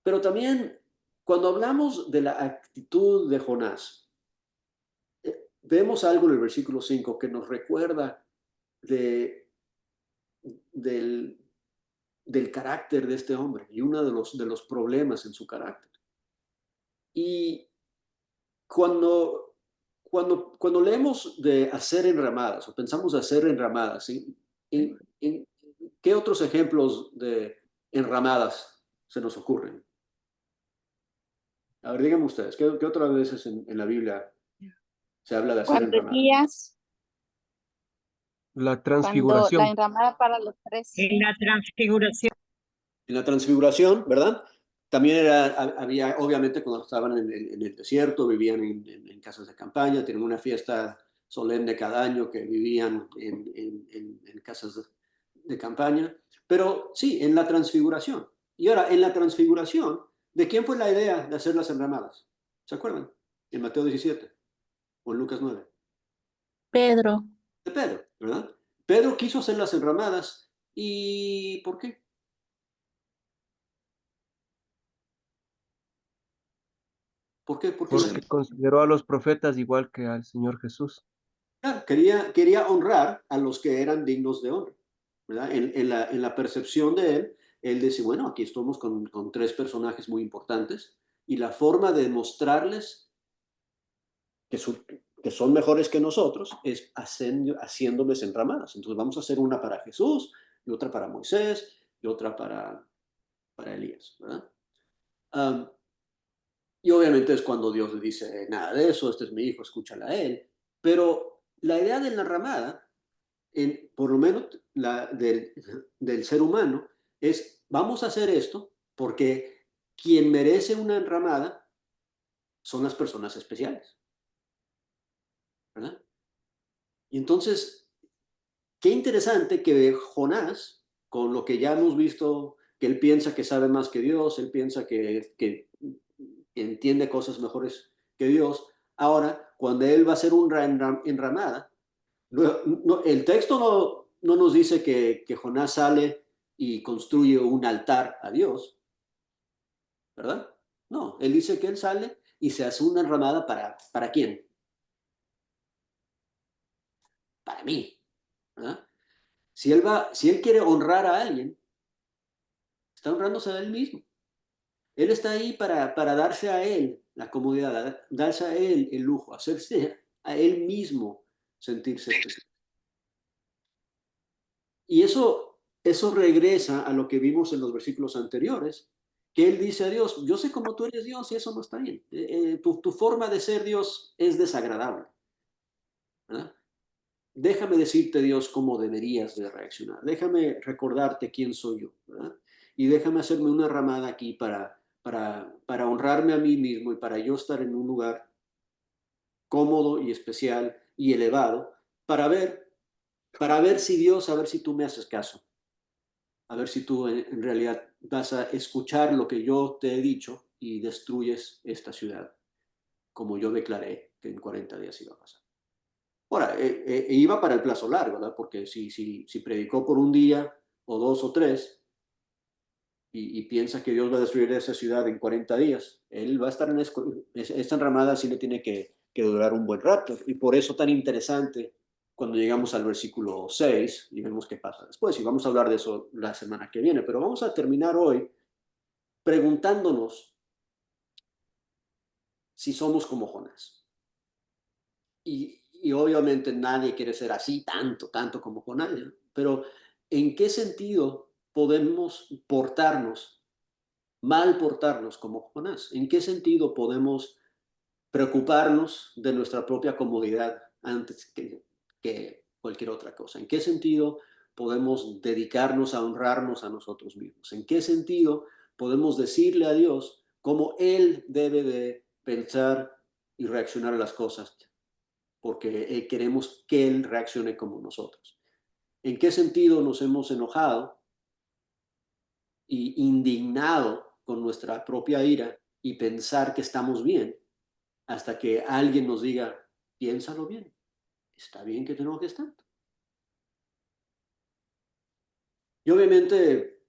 A: Pero también cuando hablamos de la actitud de Jonás, vemos algo en el versículo 5 que nos recuerda del, del carácter de este hombre y uno de los problemas en su carácter. Y cuando leemos de hacer enramadas o pensamos de hacer enramadas, ¿sí? ¿En qué otros ejemplos de enramadas se nos ocurren? A ver, díganme ustedes, ¿qué otras veces en la Biblia se habla de hacer
D: Cuando
A: enramadas?
D: Elías,
E: La
D: cuando la
E: transfiguración.
D: enramada para los tres.
B: En la transfiguración.
A: En la transfiguración, ¿verdad? También había, obviamente, cuando estaban en el desierto, vivían en casas de campaña, tenían una fiesta solemne cada año que vivían en casas de campaña. Pero sí, en la transfiguración. Y ahora, en la transfiguración, ¿De quién fue la idea de hacer las enramadas? ¿Se acuerdan? En Mateo 17 o en Lucas 9.
D: Pedro,
A: De Pedro, ¿verdad? Pedro quiso hacer las enramadas. ¿Y por qué? ¿Por qué? ¿Por qué las
E: porque consideró a los profetas igual que al Señor Jesús.
A: Claro, quería honrar a los que eran dignos de honra, ¿verdad? En la percepción de él decía, bueno, aquí estamos con tres personajes muy importantes y la forma de mostrarles que son mejores que nosotros es haciéndoles enramadas. Entonces vamos a hacer una para Jesús y otra para Moisés y otra para Elías, ¿verdad? Um, y obviamente es cuando Dios le dice, nada de eso, este es mi hijo, escúchala a él. Pero la idea de la enramada por lo menos del ser humano, es vamos a hacer esto porque quien merece una enramada son las personas especiales, ¿verdad? Y entonces, qué interesante que Jonás, con lo que ya hemos visto, que él piensa que sabe más que Dios, él piensa que entiende cosas mejores que Dios, ahora, cuando él va a hacer una enramada, el texto no nos dice que Jonás sale y construye un altar a Dios, ¿verdad? No, él dice que él sale y se hace una enramada ¿para quién? Para mí, ¿verdad? Si él quiere honrar a alguien, está honrándose a él mismo. Él está ahí para darse a él la comodidad, darse a él el lujo, hacerse a él mismo sentirse especial. Y eso regresa a lo que vimos en los versículos anteriores, que él dice a Dios, yo sé cómo tú eres Dios y eso no está bien. Tu forma de ser Dios es desagradable, ¿verdad? Déjame decirte, Dios, cómo deberías de reaccionar. Déjame recordarte quién soy yo, ¿verdad? Y déjame hacerme una ramada aquí para honrarme a mí mismo y para yo estar en un lugar cómodo y especial y elevado para ver si Dios, a ver si tú me haces caso. A ver si tú en realidad vas a escuchar lo que yo te he dicho y destruyes esta ciudad, como yo declaré que en 40 días iba a pasar. Ahora, iba para el plazo largo, ¿verdad? Porque si predicó por un día o dos o tres y piensa que Dios va a destruir esa ciudad en 40 días, él va a estar en esta enramada, sí le tiene que durar un buen rato. Y por eso tan interesante cuando llegamos al versículo 6 y vemos qué pasa después. Y vamos a hablar de eso la semana que viene. Pero vamos a terminar hoy preguntándonos si somos como Jonás. Y obviamente nadie quiere ser así tanto como Jonás, ¿no? Pero ¿en qué sentido podemos mal portarnos como Jonás? ¿En qué sentido podemos preocuparnos de nuestra propia comodidad antes que cualquier otra cosa? ¿En qué sentido podemos dedicarnos a honrarnos a nosotros mismos? ¿En qué sentido podemos decirle a Dios cómo Él debe de pensar y reaccionar a las cosas? Porque queremos que Él reaccione como nosotros. ¿En qué sentido nos hemos enojado y indignado con nuestra propia ira y pensar que estamos bien hasta que alguien nos diga, piénsalo bien, está bien que te enojes tanto? Y obviamente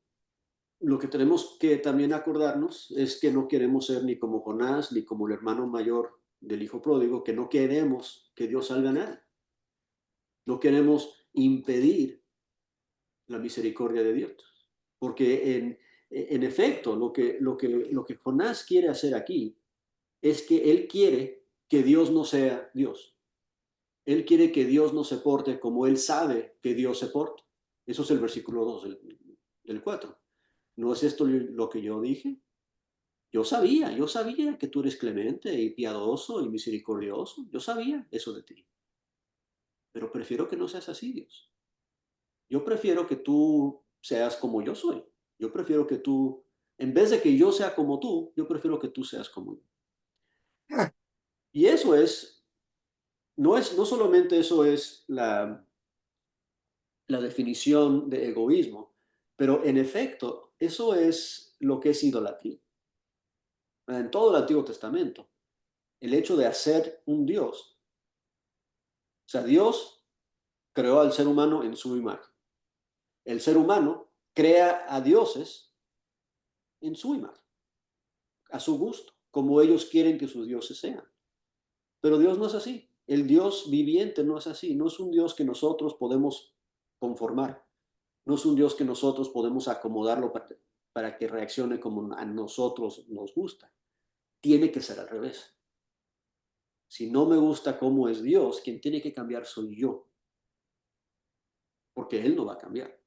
A: lo que tenemos que también acordarnos es que no queremos ser ni como Jonás, ni como el hermano mayor del hijo pródigo, que no queremos que Dios salga nada. No queremos impedir la misericordia de Dios. Porque en efecto, lo que Jonás quiere hacer aquí es que él quiere que Dios no sea Dios. Él quiere que Dios no se porte como él sabe que Dios se porta. Eso es el versículo 2 del 4. ¿No es esto lo que yo dije? Yo sabía que tú eres clemente y piadoso y misericordioso. Yo sabía eso de ti. Pero prefiero que no seas así, Dios. Yo prefiero que tú seas como yo soy. Yo prefiero que tú, en vez de que yo sea como tú, yo prefiero que tú seas como yo. Y eso no solamente eso es la definición de egoísmo, pero en efecto, eso es lo que es idolatría. En todo el Antiguo Testamento, el hecho de hacer un Dios. O sea, Dios creó al ser humano en su imagen. El ser humano crea a dioses en su imagen, a su gusto, como ellos quieren que sus dioses sean. Pero Dios no es así. El Dios viviente no es así. No es un Dios que nosotros podemos conformar. No es un Dios que nosotros podemos acomodarlo para que reaccione como a nosotros nos gusta. Tiene que ser al revés. Si no me gusta cómo es Dios, quien tiene que cambiar soy yo. Porque Él no va a cambiar.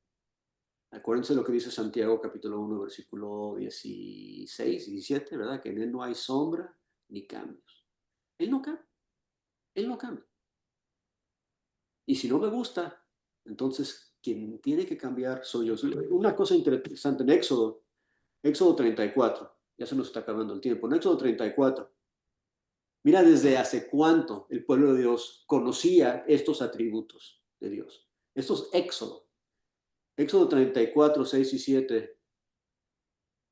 A: Acuérdense lo que dice Santiago capítulo 1, versículo 16, 17, ¿verdad? Que en Él no hay sombra ni cambios. Él no cambia. Él no cambia. Y si no me gusta, entonces quien tiene que cambiar soy yo. Una cosa interesante en Éxodo 34, ya se nos está acabando el tiempo. En Éxodo 34, mira desde hace cuánto el pueblo de Dios conocía estos atributos de Dios. Esto es Éxodo. Éxodo 34, 6 y 7.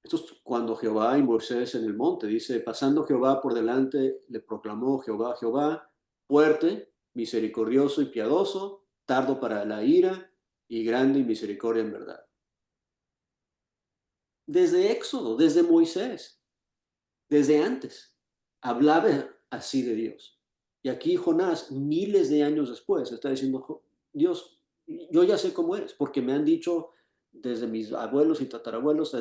A: Esto es cuando Jehová y Moisés en el monte, dice, pasando Jehová por delante, le proclamó Jehová, fuerte, misericordioso y piadoso, tardo para la ira y grande y misericordia en verdad. Desde Éxodo, desde Moisés, desde antes, hablaba así de Dios. Y aquí Jonás, miles de años después, está diciendo, Dios, yo ya sé cómo eres, porque me han dicho desde mis abuelos y tatarabuelos,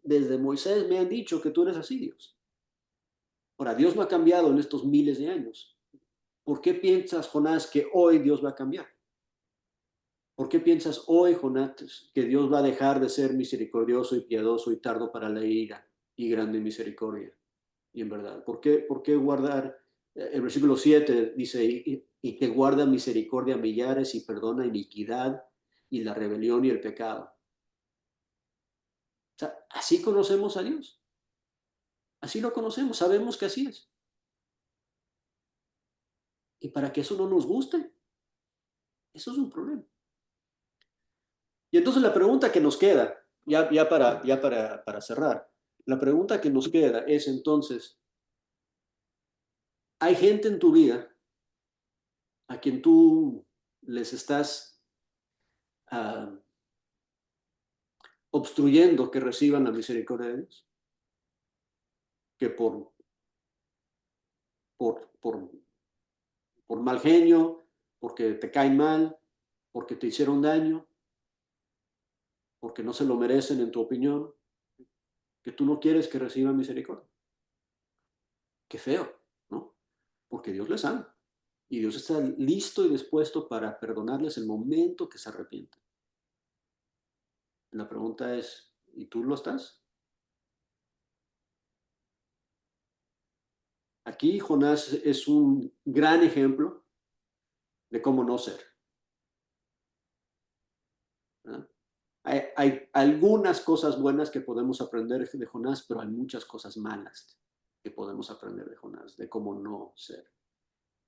A: desde Moisés me han dicho que tú eres así, Dios. Ahora, Dios no ha cambiado en estos miles de años. ¿Por qué piensas, Jonás, que hoy Dios va a cambiar? ¿Por qué piensas hoy, Jonás, que Dios va a dejar de ser misericordioso y piadoso y tardo para la ira y grande en misericordia y en verdad? Por qué guardar? El versículo 7 dice, y que guarda misericordia a millares y perdona iniquidad y la rebelión y el pecado. O sea, así conocemos a Dios. Así lo conocemos, sabemos que así es. Y para que eso no nos guste, eso es un problema. Y entonces la pregunta que nos queda, para cerrar, la pregunta que nos queda es entonces, ¿hay gente en tu vida a quien tú les estás obstruyendo que reciban la misericordia de Dios? Que por, por mal genio, porque te caen mal, porque te hicieron daño, porque no se lo merecen en tu opinión, que tú no quieres que reciban misericordia. Qué feo, ¿no? Porque Dios les ama. Y Dios está listo y dispuesto para perdonarles el momento que se arrepienten. La pregunta es, ¿y tú lo estás? Aquí Jonás es un gran ejemplo de cómo no ser. ¿Verdad? Hay algunas cosas buenas que podemos aprender de Jonás, pero hay muchas cosas malas que podemos aprender de Jonás, de cómo no ser.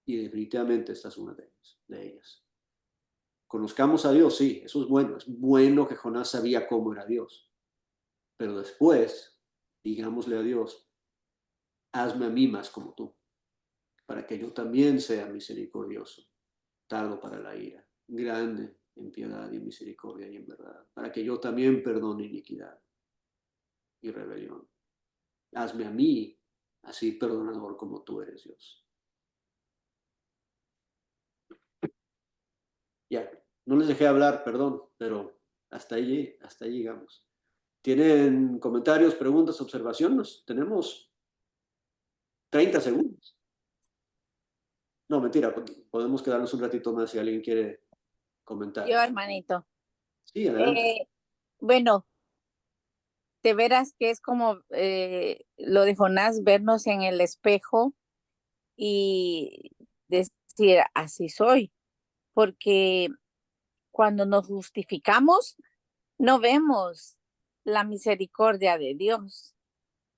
A: Y definitivamente esta es una de ellas. Conozcamos a Dios, sí, eso es bueno. Es bueno que Jonás sabía cómo era Dios. Pero después, digámosle a Dios, hazme a mí más como tú, para que yo también sea misericordioso, tardo para la ira, grande en piedad y misericordia y en verdad, para que yo también perdone iniquidad y rebelión. Hazme a mí así perdonador como tú eres, Dios. Ya, no les dejé hablar, perdón, pero hasta allí llegamos. ¿Tienen comentarios, preguntas, observaciones? Tenemos 30 segundos. No, mentira, podemos quedarnos un ratito más si alguien quiere comentar.
D: Yo, hermanito.
A: Sí, adelante.
D: Bueno, de veras que es como lo de Jonás, vernos en el espejo y decir, así soy, porque cuando nos justificamos, no vemos la misericordia de Dios.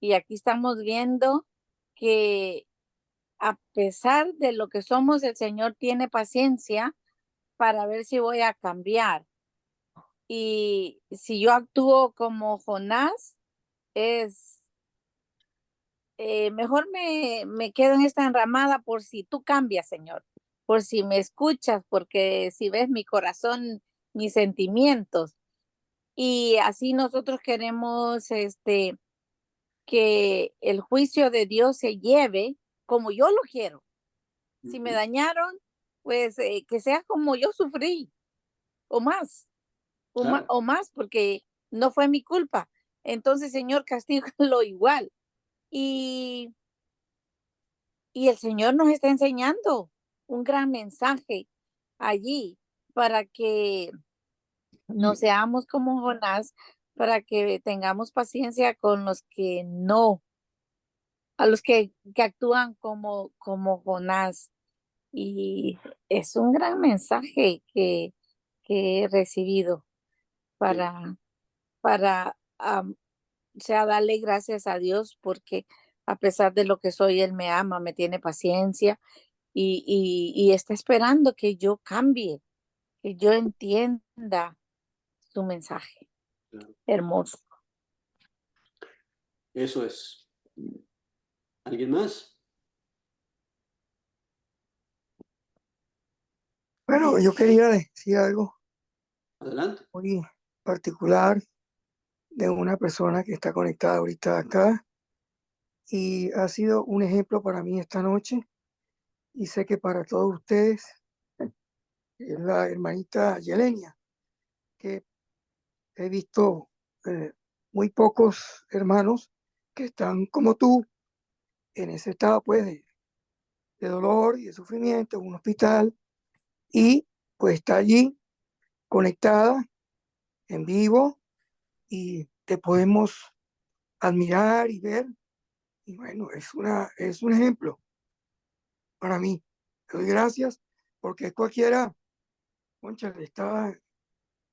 D: Y aquí estamos viendo que a pesar de lo que somos, el Señor tiene paciencia para ver si voy a cambiar. Y si yo actúo como Jonás, es mejor me quedo en esta enramada por si tú cambias, Señor, por si me escuchas, porque si ves mi corazón, mis sentimientos. Y así nosotros queremos que el juicio de Dios se lleve como yo lo quiero. Si me dañaron, pues que sea como yo sufrí, o más,
A: Claro.
D: o más, porque no fue mi culpa. Entonces, Señor, castígalo igual. Y, y el Señor nos está enseñando un gran mensaje allí para que no seamos como Jonás, para que tengamos paciencia con los que no, a los que actúan como Jonás. Y es un gran mensaje que he recibido
A: Sí.
D: para o sea, darle gracias a Dios porque a pesar de lo que soy, Él me ama, me tiene paciencia y está esperando que yo cambie, que yo entienda su mensaje.
A: Claro.
D: Hermoso.
A: Eso es. ¿Alguien más?
F: Bueno, yo quería decir algo
A: Adelante.
F: muy particular de una persona que está conectada ahorita acá y ha sido un ejemplo para mí esta noche y sé que para todos ustedes es la hermanita Yelenia, que he visto muy pocos hermanos que están como tú en ese estado pues de dolor y de sufrimiento en un hospital y pues está allí conectada en vivo y te podemos admirar y ver. Y bueno, es un ejemplo para mí. Le doy gracias porque cualquiera, concha, estaba,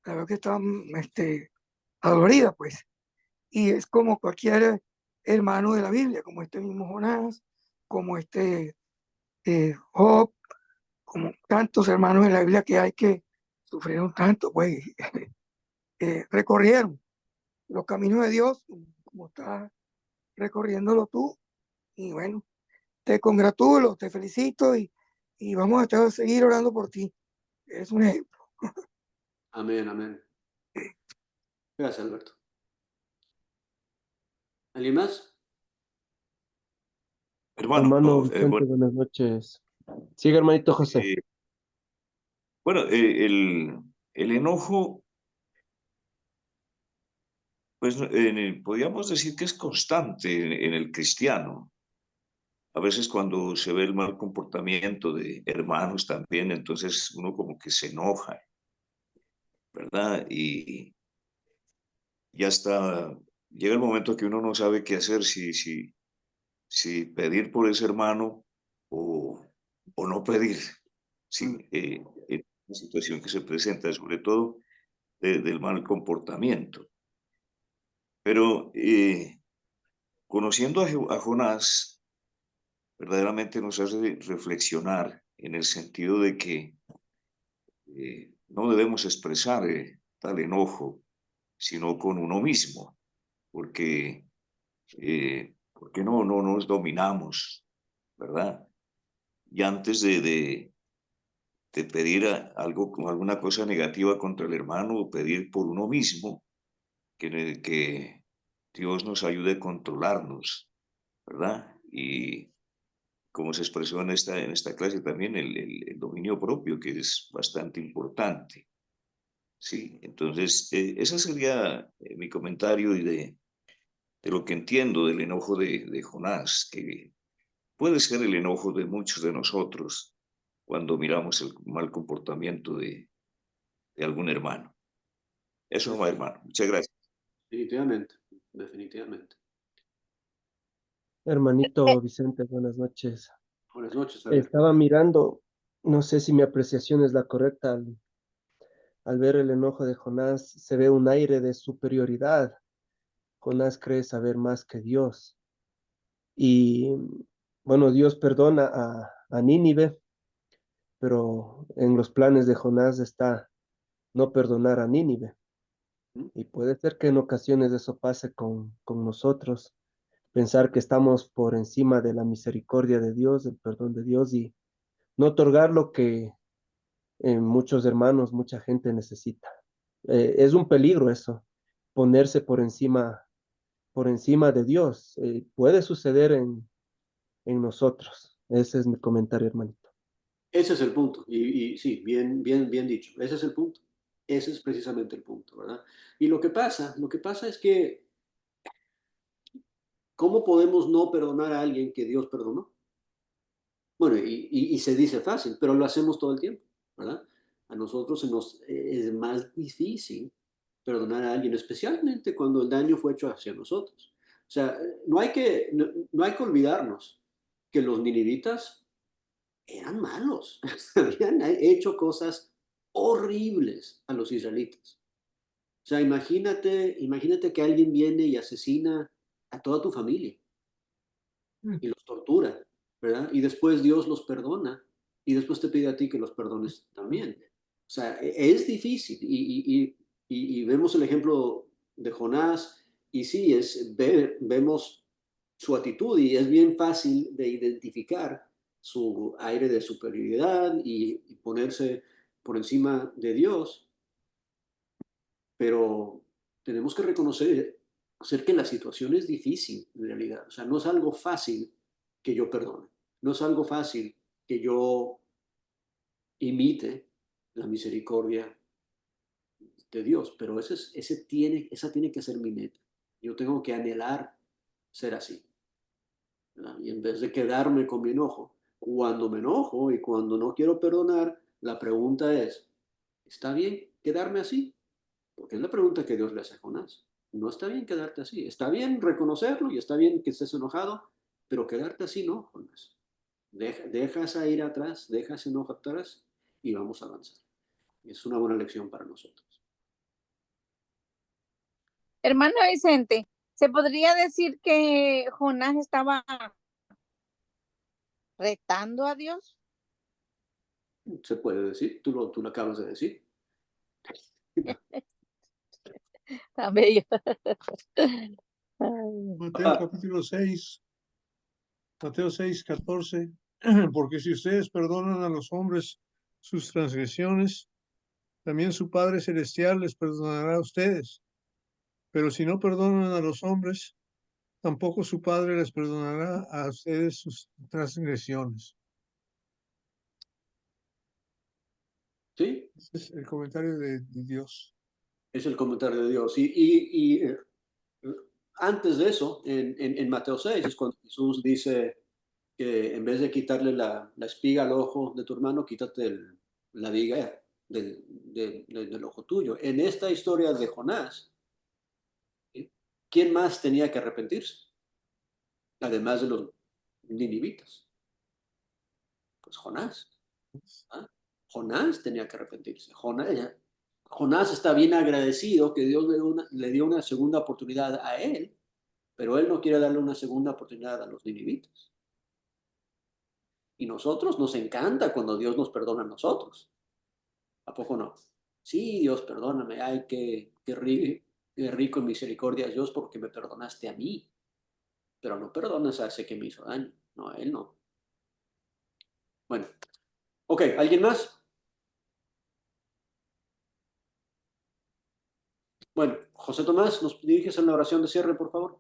F: la verdad que estaba adolorida, pues. Y es como cualquier hermano de la Biblia, como este mismo Jonás, como Job, como tantos hermanos de la Biblia que hay que sufrieron tanto, pues, recorrieron los caminos de Dios, como estás recorriéndolo tú. Y bueno, te congratulo, te felicito y vamos a seguir orando por ti. Es un ejemplo.
A: Amén, amén. Gracias, Alberto. ¿Alguien más?
C: Hermano,
E: Hermano Vicente, buenas noches. Sigue, hermanito José.
C: eh, bueno, el enojo, pues podríamos decir que es constante en el cristiano. A veces cuando se ve el mal comportamiento de hermanos también, entonces uno como que se enoja, ¿verdad? Y ya está, llega el momento que uno no sabe qué hacer, si pedir por ese hermano o no pedir, ¿sí? En una situación que se presenta, sobre todo del mal comportamiento. Pero conociendo a Jonás, verdaderamente nos hace reflexionar en el sentido de que no debemos expresar tal enojo, sino con uno mismo, porque no nos dominamos, ¿verdad? Y antes de pedir algo, alguna cosa negativa contra el hermano o pedir por uno mismo, que Dios nos ayude a controlarnos, ¿verdad? Y como se expresó en esta clase también, el dominio propio, que es bastante importante. Sí, entonces ese sería mi comentario y de lo que entiendo del enojo de Jonás, que puede ser el enojo de muchos de nosotros cuando miramos el mal comportamiento de algún hermano. Eso no, hermano. Muchas gracias.
A: Definitivamente, definitivamente.
E: Hermanito Vicente, buenas noches.
A: Buenas noches, Alberto.
E: Estaba mirando, no sé si mi apreciación es la correcta, al ver el enojo de Jonás, se ve un aire de superioridad. Jonás cree saber más que Dios. Y bueno, Dios perdona a Nínive, pero en los planes de Jonás está no perdonar a Nínive. Y puede ser que en ocasiones eso pase con nosotros. pensar que estamos por encima de la misericordia de Dios, del perdón de Dios y no otorgar lo que muchos hermanos, mucha gente necesita. Es un peligro eso, ponerse por encima de Dios. Puede suceder en nosotros. Ese es mi comentario, hermanito.
A: Ese es el punto. Y sí, bien dicho. Ese es el punto. Ese es precisamente el punto, ¿verdad? Y lo que pasa es que, ¿cómo podemos no perdonar a alguien que Dios perdonó? Bueno, y se dice fácil, pero lo hacemos todo el tiempo, ¿verdad? A nosotros es más difícil perdonar a alguien, especialmente cuando el daño fue hecho hacia nosotros. O sea, no hay que olvidarnos que los ninivitas eran malos, habían hecho cosas horribles a los israelitas. O sea, imagínate que alguien viene y asesina a toda tu familia y los tortura, ¿verdad? Y después Dios los perdona y después te pide a ti que los perdones también. O sea, es difícil y vemos el ejemplo de Jonás y sí, vemos su actitud y es bien fácil de identificar su aire de superioridad y ponerse por encima de Dios, pero tenemos que reconocer hacer que la situación es difícil en realidad. O sea, no es algo fácil que yo perdone. No es algo fácil que yo imite la misericordia de Dios, pero esa tiene que ser mi meta. Yo tengo que anhelar ser así, ¿verdad? Y en vez de quedarme con mi enojo, cuando me enojo y cuando no quiero perdonar, la pregunta es, ¿está bien quedarme así? Porque es la pregunta que Dios le hace a Jonás. No está bien quedarte así. Está bien reconocerlo y está bien que estés enojado, pero quedarte así no, Jonás. Deja esa ira atrás, deja ese enojo atrás y vamos a avanzar. Es una buena lección para nosotros.
D: Hermano Vicente, ¿se podría decir que Jonás estaba retando a Dios?
A: Se puede decir, tú lo acabas de decir.
D: Tan bello.
G: Mateo capítulo 6, Mateo 6:14, porque si ustedes perdonan a los hombres sus transgresiones, también su Padre Celestial les perdonará a ustedes. Pero si no perdonan a los hombres, tampoco su Padre les perdonará a ustedes sus transgresiones.
A: ¿Sí?
G: Ese es el comentario de Dios.
A: Es el comentario de Dios. Antes de eso, en Mateo 6, es cuando Jesús dice que en vez de quitarle la espiga al ojo de tu hermano, quítate la viga del ojo tuyo. En esta historia de Jonás, ¿sí? ¿Quién más tenía que arrepentirse? Además de los ninivitas. Pues Jonás. ¿Ah? Jonás tenía que arrepentirse. Jonás está bien agradecido que Dios le dio una segunda oportunidad a él, pero él no quiere darle una segunda oportunidad a los ninivitas. Y nosotros nos encanta cuando Dios nos perdona a nosotros. ¿A poco no? Sí, Dios, perdóname. Ay, qué rico en misericordia Dios porque me perdonaste a mí. Pero no perdonas a ese que me hizo daño. No, a él no. Bueno, ok, ¿alguien más? Bueno, José Tomás, ¿nos diriges a la oración de cierre, por favor?